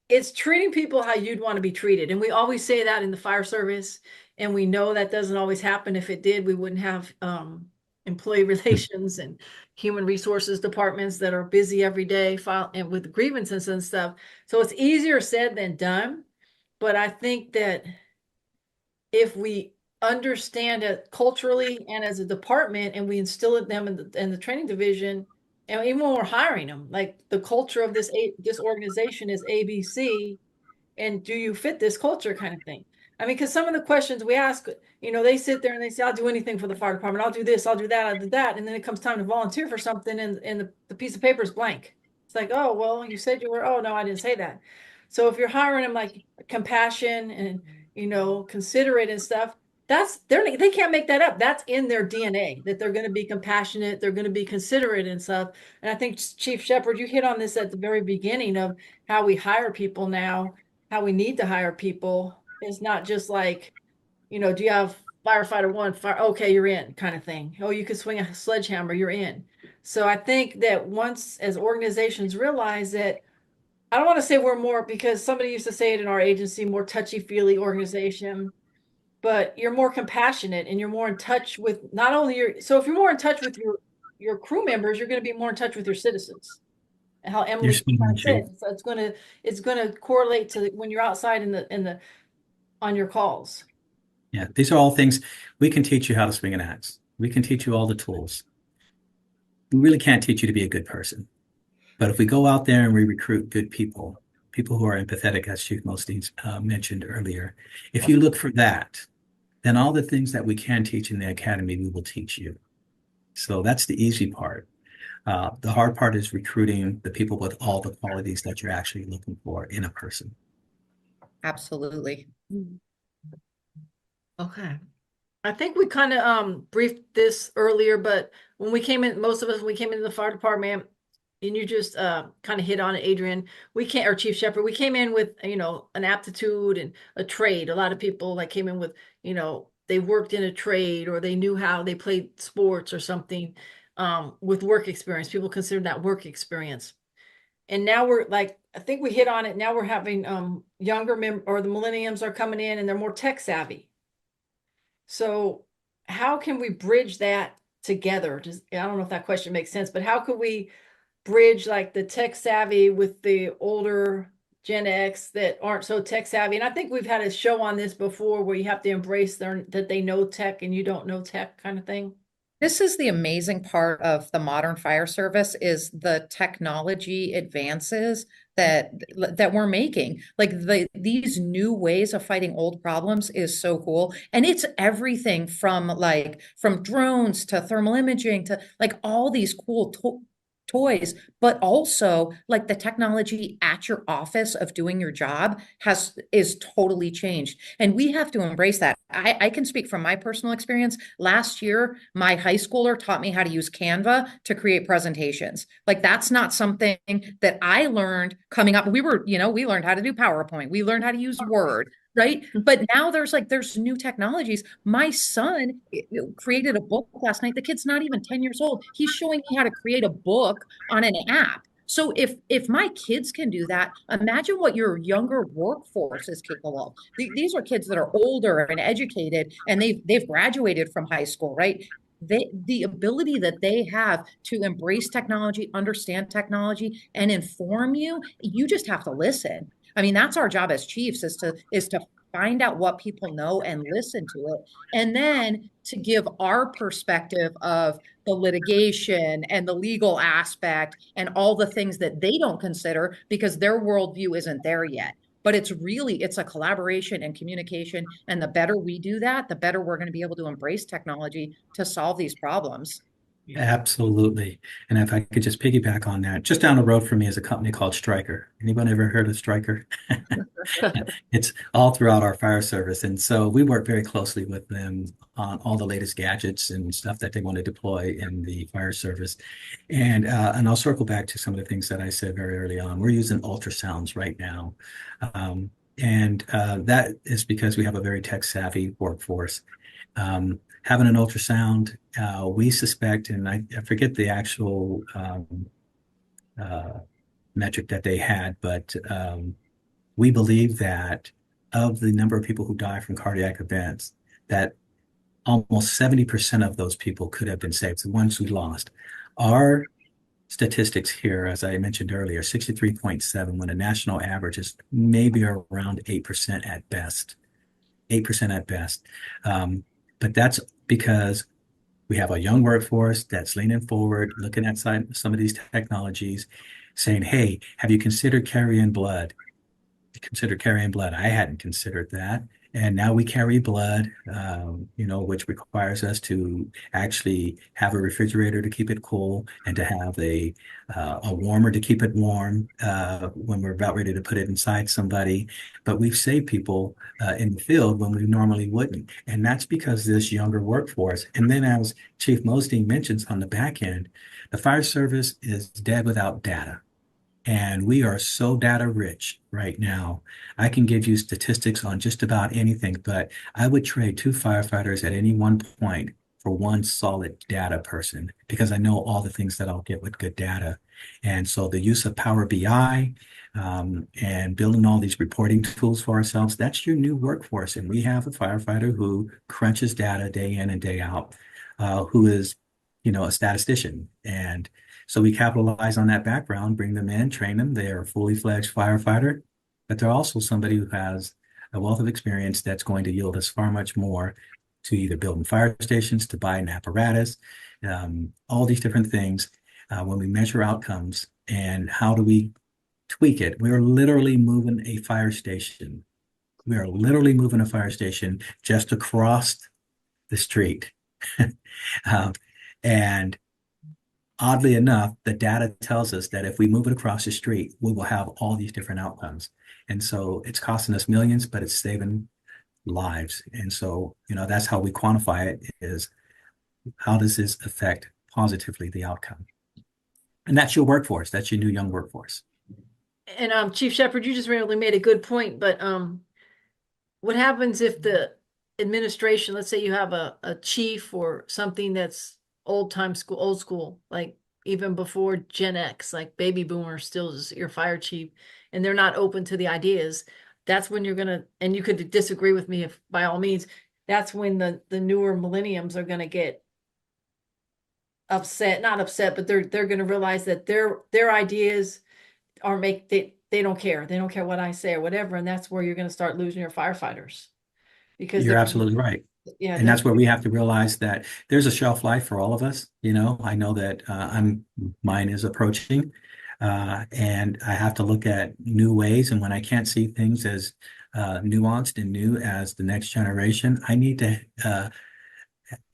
it's treating people how you'd want to be treated. And we always say that in the fire service, and we know that doesn't always happen. If it did, we wouldn't have employee relations and human resources departments that are busy every day and with grievances and stuff. So it's easier said than done. But I think that if we understand it culturally and as a department, and we instill it them in the training division, and even when we're hiring them, like the culture of this organization is ABC, and do you fit this culture kind of thing? I mean, because some of the questions we ask, they sit there and they say, I'll do anything for the fire department. I'll do this, I'll do that, I'll do that. And then it comes time to volunteer for something and the piece of paper is blank. It's like, oh, well, you said you were, oh, no, I didn't say that. So if you're hiring them like compassion and, considerate and stuff, they can't make that up. That's in their DNA, that they're going to be compassionate, they're going to be considerate and stuff. And I think Chief Sheppard, you hit on this at the very beginning of how we hire people now, how we need to hire people. It's not just like, do you have firefighter one, okay, you're in kind of thing. Oh, you can swing a sledgehammer, you're in. So I think that once as organizations realize that, I don't want to say we're more, because somebody used to say it in our agency, more touchy-feely organization, but you're more compassionate and you're more in touch with not only so if you're more in touch with your crew members, you're going to be more in touch with your citizens. And how Emily said, so it's gonna correlate to when you're outside on your calls. Yeah, these are all things we can teach you how to swing an axe. We can teach you all the tools. We really can't teach you to be a good person. But if we go out there and we recruit good people who are empathetic, as Chief Mozdean mentioned earlier, if you look for that, then all the things that we can teach in the academy, we will teach you. So that's the easy part. The hard part is recruiting the people with all the qualities that you're actually looking for in a person. Absolutely. Okay. I think we kind of briefed this earlier, but when we came in, most of us, when we came into the fire department, and you just kind of hit on it, Adrian, or Chief Sheppard, we came in with, an aptitude and a trade. A lot of people like came in with, they worked in a trade or they knew how they played sports or something with work experience. People consider that work experience. And now we're like, I think we hit on it. Now we're having younger or the millennials are coming in and they're more tech savvy. So how can we bridge that together? I don't know if that question makes sense, but how could we bridge like the tech savvy with the older Gen X that aren't so tech savvy? And I think we've had a show on this before where you have to embrace that they know tech and you don't know tech kind of thing. This is the amazing part of the modern fire service is the technology advances that we're making. Like these new ways of fighting old problems is so cool. And it's everything from drones to thermal imaging to like all these cool toys, but also like the technology at your office of doing your job is totally changed. And we have to embrace that. I can speak from my personal experience. Last year, my high schooler taught me how to use Canva to create presentations. Like that's not something that I learned coming up. We learned how to do PowerPoint. We learned how to use Word. Right. But now there's new technologies. My son created a book last night. The kid's not even 10 years old. He's showing me how to create a book on an app. So if my kids can do that, imagine what your younger workforce is capable of. These are kids that are older and educated and they've graduated from high school, right? The ability that they have to embrace technology, understand technology, and inform you, you just have to listen. I mean, that's our job as chiefs is to find out what people know and listen to it. And then to give our perspective of the litigation and the legal aspect and all the things that they don't consider because their worldview isn't there yet. But it's a collaboration and communication. And the better we do that, the better we're going to be able to embrace technology to solve these problems. Absolutely. And if I could just piggyback on that, just down the road from me is a company called Stryker. Anybody ever heard of Stryker? It's all throughout our fire service. And so we work very closely with them on all the latest gadgets and stuff that they want to deploy in the fire service. And I'll circle back to some of the things that I said very early on. We're using ultrasounds right now. And that is because we have a very tech savvy workforce. Having an ultrasound, we suspect, and I forget the actual metric that they had, but we believe that of the number of people who die from cardiac events, that almost 70% of those people could have been saved, the ones we lost. Our statistics here, as I mentioned earlier, 63.7, when the national average is maybe around 8% at best. 8% at best. But that's because we have a young workforce that's leaning forward, looking at some of these technologies, saying, hey, have you considered carrying blood? I hadn't considered that. And now we carry blood, which requires us to actually have a refrigerator to keep it cool and to have a warmer to keep it warm when we're about ready to put it inside somebody. But we've saved people in the field when we normally wouldn't. And that's because this younger workforce. And then as Chief Mozdean mentions on the back end, the fire service is dead without data. And we are so data rich right now. I can give you statistics on just about anything, but I would trade 2 firefighters at any one point for 1 solid data person because I know all the things that I'll get with good data. And so the use of Power BI and building all these reporting tools for ourselves, that's your new workforce. And we have a firefighter who crunches data day in and day out, who is, a statistician. And so we capitalize on that background, bring them in, train them. They are a fully fledged firefighter, but they're also somebody who has a wealth of experience that's going to yield us far much more to either building fire stations, to buying apparatus, all these different things. When we measure outcomes and how do we tweak it, we're literally moving a fire station. We are literally moving a fire station just across the street. And oddly enough, the data tells us that if we move it across the street, we will have all these different outcomes. And so it's costing us millions, but it's saving lives. And so, that's how we quantify it is how does this affect positively the outcome? And that's your workforce. That's your new young workforce. And Chief Sheppard, you just randomly made a good point, but what happens if the administration, let's say you have a chief or something that's old school, like even before Gen X, like baby boomer still is your fire chief, and they're not open to the ideas. That's when you're gonna, and you could disagree with me if by all means, that's when the newer millenniums are gonna get upset, not upset, but they're gonna realize that their ideas are they don't care. They don't care what I say or whatever, and that's where you're gonna start losing your firefighters. Because you're absolutely right. Yeah, and that's where we have to realize that there's a shelf life for all of us. I know that mine is approaching, and I have to look at new ways. And when I can't see things as nuanced and new as the next generation, I need to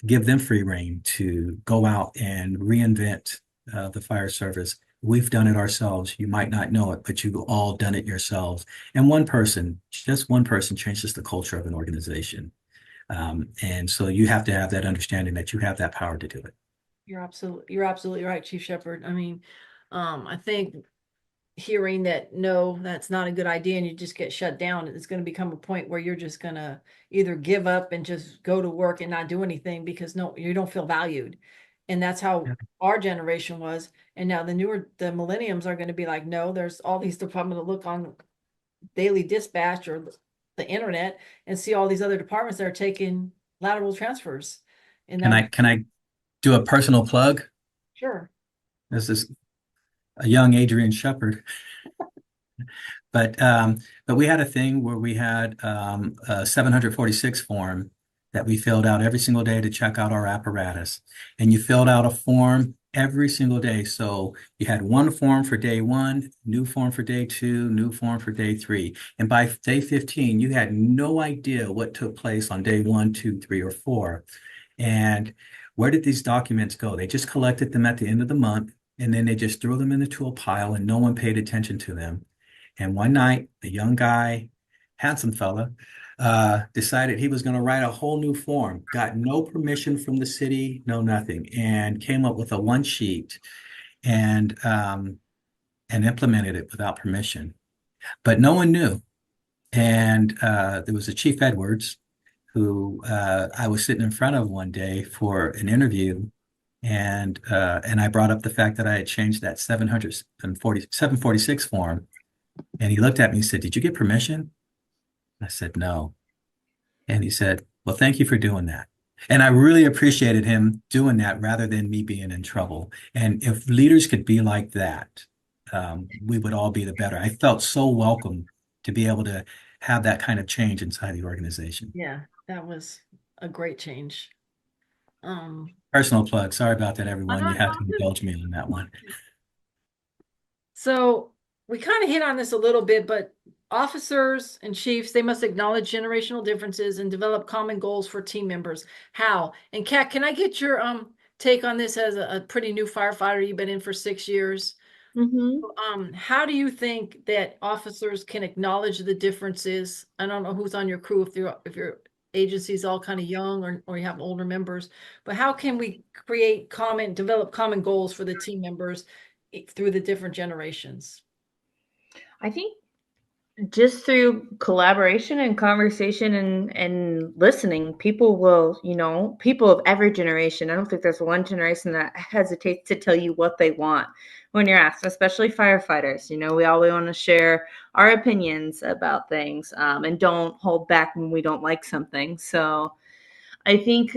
give them free rein to go out and reinvent the fire service. We've done it ourselves. You might not know it, but you've all done it yourselves. And just one person changes the culture of an organization. And so you have to have that understanding that you have that power to do it. You're absolutely right, Chief Sheppard. I mean, I think hearing that, no, that's not a good idea, and you just get shut down, it's going to become a point where you're just going to either give up and just go to work and not do anything because you don't feel valued. And that's how our generation was. And now the millenniums are going to be like, no, there's all these departments to look on Daily Dispatch or the internet and see all these other departments that are taking lateral transfers. And can I do a personal plug? Sure. This is a young Adrian Sheppard. But we had a thing where we had a 746 form that we filled out every single day to check out our apparatus. And you filled out a form every single day. So you had one form for day 1, new form for day 2, new form for day 3. And by day 15, you had no idea what took place on day 1, 2, 3, or 4. And where did these documents go? They just collected them at the end of the month, and then they just threw them into a pile, and no one paid attention to them. And one night, a young guy, handsome fella, decided he was going to write a whole new form, got no permission from the city, no nothing, and came up with a one sheet and implemented it without permission. But no one knew. And there was a Chief Edwards who I was sitting in front of one day for an interview, and I brought up the fact that I had changed that 746 form, and he looked at me and said, "Did you get permission?" I said, "No." And he said, "Well, thank you for doing that." And I really appreciated him doing that rather than me being in trouble. And if leaders could be like that, we would all be the better. I felt so welcome to be able to have that kind of change inside the organization. Yeah, that was a great change. Personal plug. Sorry about that, everyone. You have to indulge me on that one. So we kind of hit on this a little bit, but officers and chiefs, they must acknowledge generational differences and develop common goals for team members. How? And Kat, can I get your take on this as a pretty new firefighter? You've been in for 6 years. How do you think that officers can acknowledge the differences? I don't know who's on your crew, if your agency's all kind of young or you have older members, but how can we develop common goals for the team members through the different generations? I think just through collaboration and conversation and listening, people will, people of every generation. I don't think there's one generation that hesitates to tell you what they want when you're asked, especially firefighters. We always want to share our opinions about things, and don't hold back when we don't like something. So I think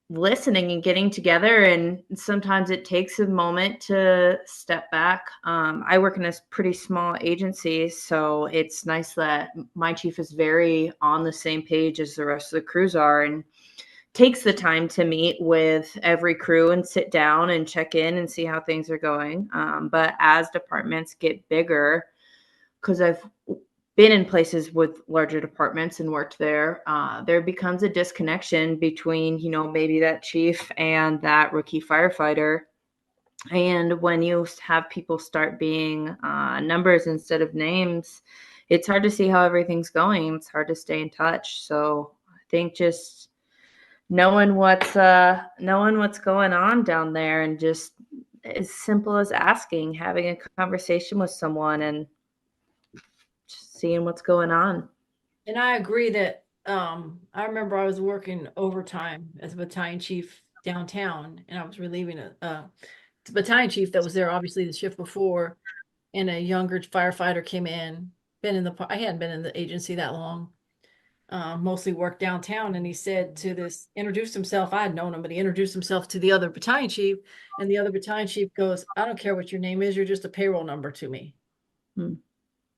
listening and getting together, and sometimes it takes a moment to step back. I work in a pretty small agency, so it's nice that my chief is very on the same page as the rest of the crews are, and takes the time to meet with every crew and sit down and check in and see how things are going. But as departments get bigger, because I've been in places with larger departments and worked there, there becomes a disconnection between, maybe that chief and that rookie firefighter. And when you have people start being numbers instead of names, it's hard to see how everything's going. It's hard to stay in touch. So I think just knowing what's going on down there, and just as simple as asking, having a conversation with someone and seeing what's going on. And I agree that I remember I was working overtime as a battalion chief downtown, and I was relieving a battalion chief that was there obviously the shift before, and a younger firefighter came in. I hadn't been in the agency that long, mostly worked downtown, and he said introduced himself. I had known him, but he introduced himself to the other battalion chief, and the other battalion chief goes, "I don't care what your name is, you're just a payroll number to me."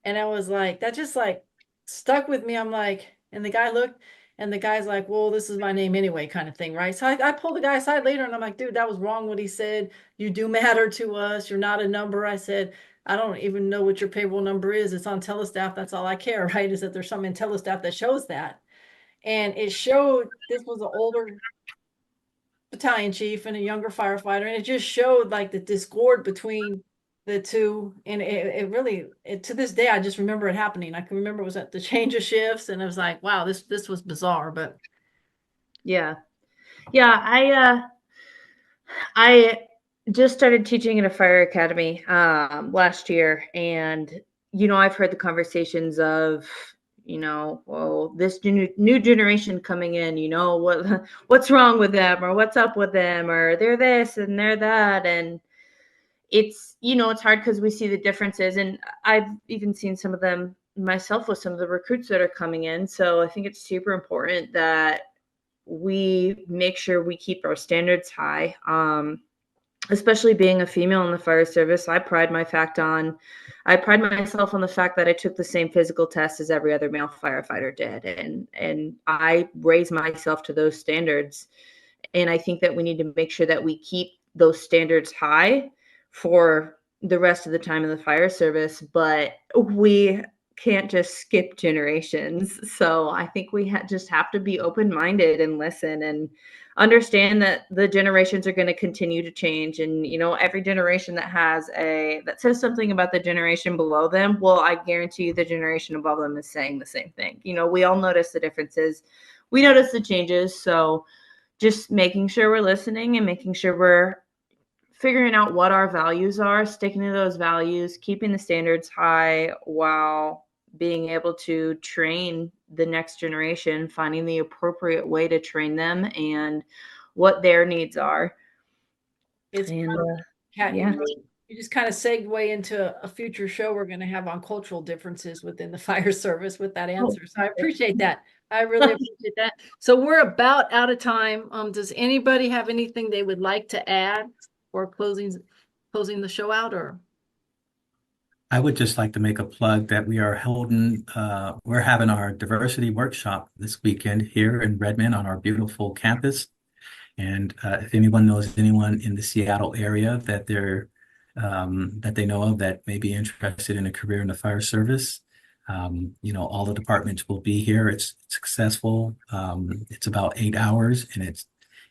And I was like, that just like stuck with me. I'm like, and the guy looked, and the guy's like, "Well, this is my name anyway," kind of thing, right? So I pulled the guy aside later, and I'm like, "Dude, that was wrong what he said. You do matter to us. You're not a number." I said, "I don't even know what your payroll number is. It's on telestaff. That's all I care," right? Is that there's something in telestaff that shows that. And it showed this was an older battalion chief and a younger firefighter, and it just showed like the discord between the two. And it really, to this day, I just remember it happening. I can remember it was at the change of shifts, and I was like, wow, this was bizarre. But yeah, I just started teaching at a fire academy last year, and I've heard the conversations of, well, this new generation coming in, what's wrong with them, or what's up with them, or they're this and they're that. And it's, it's hard because we see the differences. And I've even seen some of them myself with some of the recruits that are coming in. So I think it's super important that we make sure we keep our standards high. Especially being a female in the fire service, I pride myself on the fact that I took the same physical test as every other male firefighter did. And I raise myself to those standards. And I think that we need to make sure that we keep those standards high for the rest of the time in the fire service, but we can't just skip generations. So I think we just have to be open-minded and listen and understand that the generations are going to continue to change. And, every generation that says something about the generation below them, well, I guarantee you the generation above them is saying the same thing. We all notice the differences. We notice the changes. So just making sure we're listening and making sure we're figuring out what our values are, sticking to those values, keeping the standards high while being able to train the next generation, finding the appropriate way to train them and what their needs are. Kat, you just kind of segue into a future show we're going to have on cultural differences within the fire service with that answer. So I appreciate that. I really appreciate that. So we're about out of time. Does anybody have anything they would like to add or closing the show out? Or I would just like to make a plug that we're having our diversity workshop this weekend here in Redmond on our beautiful campus. And if anyone knows anyone in the Seattle area that they know of that may be interested in a career in the fire service, All the departments will be here. It's successful. It's about 8 hours, and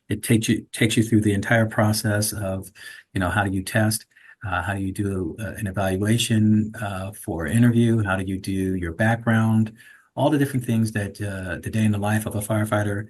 it takes you through the entire process of, how do you test, how do you do an evaluation for interview, how do you do your background, all the different things that the day in the life of a firefighter.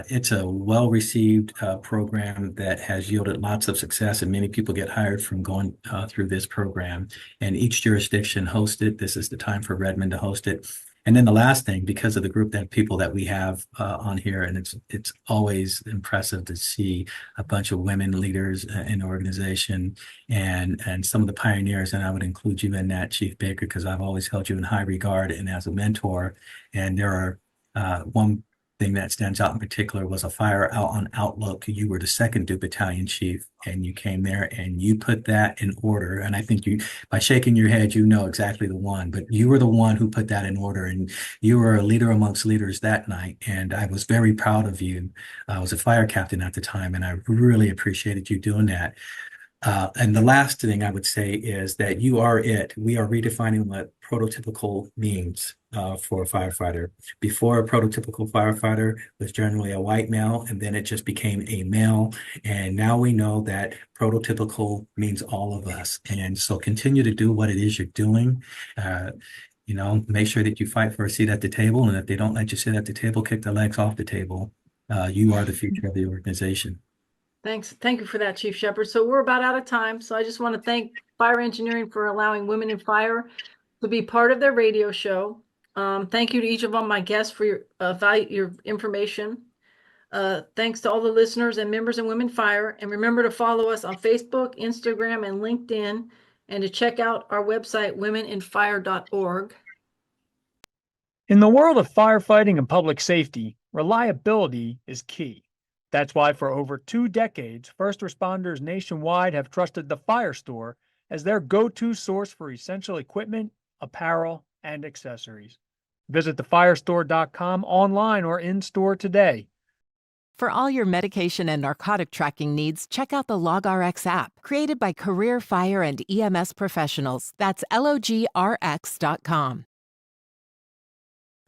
It's a well-received program that has yielded lots of success, and many people get hired from going through this program. And each jurisdiction hosts it. This is the time for Redmond to host it. And then the last thing, because of the group that people that we have on here, and it's always impressive to see a bunch of women leaders in the organization and some of the pioneers, and I would include you in that, Chief Baker, because I've always held you in high regard and as a mentor. And there are one thing that stands out in particular was a fire out on Outlook. You were the second battalion chief, and you came there and you put that in order. And I think by shaking your head, you know exactly the one, but you were the one who put that in order, and you were a leader amongst leaders that night. And I was very proud of you. I was a fire captain at the time, and I really appreciated you doing that. And the last thing I would say is that you are it. We are redefining what prototypical means for a firefighter. Before, a prototypical firefighter was generally a white male, and then it just became a male. And now we know that prototypical means all of us. And so continue to do what it is you're doing. Make sure that you fight for a seat at the table. And if they don't let you sit at the table, kick their legs off the table. You are the future of the organization. Thanks. Thank you for that, Chief Sheppard. So we're about out of time. So I just want to thank Fire Engineering for allowing Women in Fire to be part of their radio show. Thank you to each of my guests for your information. Thanks to all the listeners and members in Women Fire. And remember to follow us on Facebook, Instagram, and LinkedIn, and to check out our website, womeninfire.org. In the world of firefighting and public safety, reliability is key. That's why for over 2 decades, first responders nationwide have trusted the TheFireStore as their go-to source for essential equipment, apparel, and accessories. Visit TheFireStore.com online or in-store today. For all your medication and narcotic tracking needs, check out the LogRX app, created by career fire and EMS professionals. That's LogRX.com.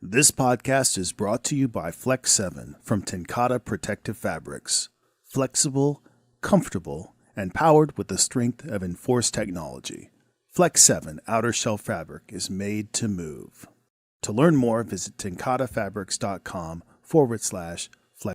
This podcast is brought to you by Flex 7 from TenCate Protective Fabrics. Flexible, comfortable, and powered with the strength of enforced technology. Flex 7 outer shell fabric is made to move. To learn more, visit TenCateFabrics.com/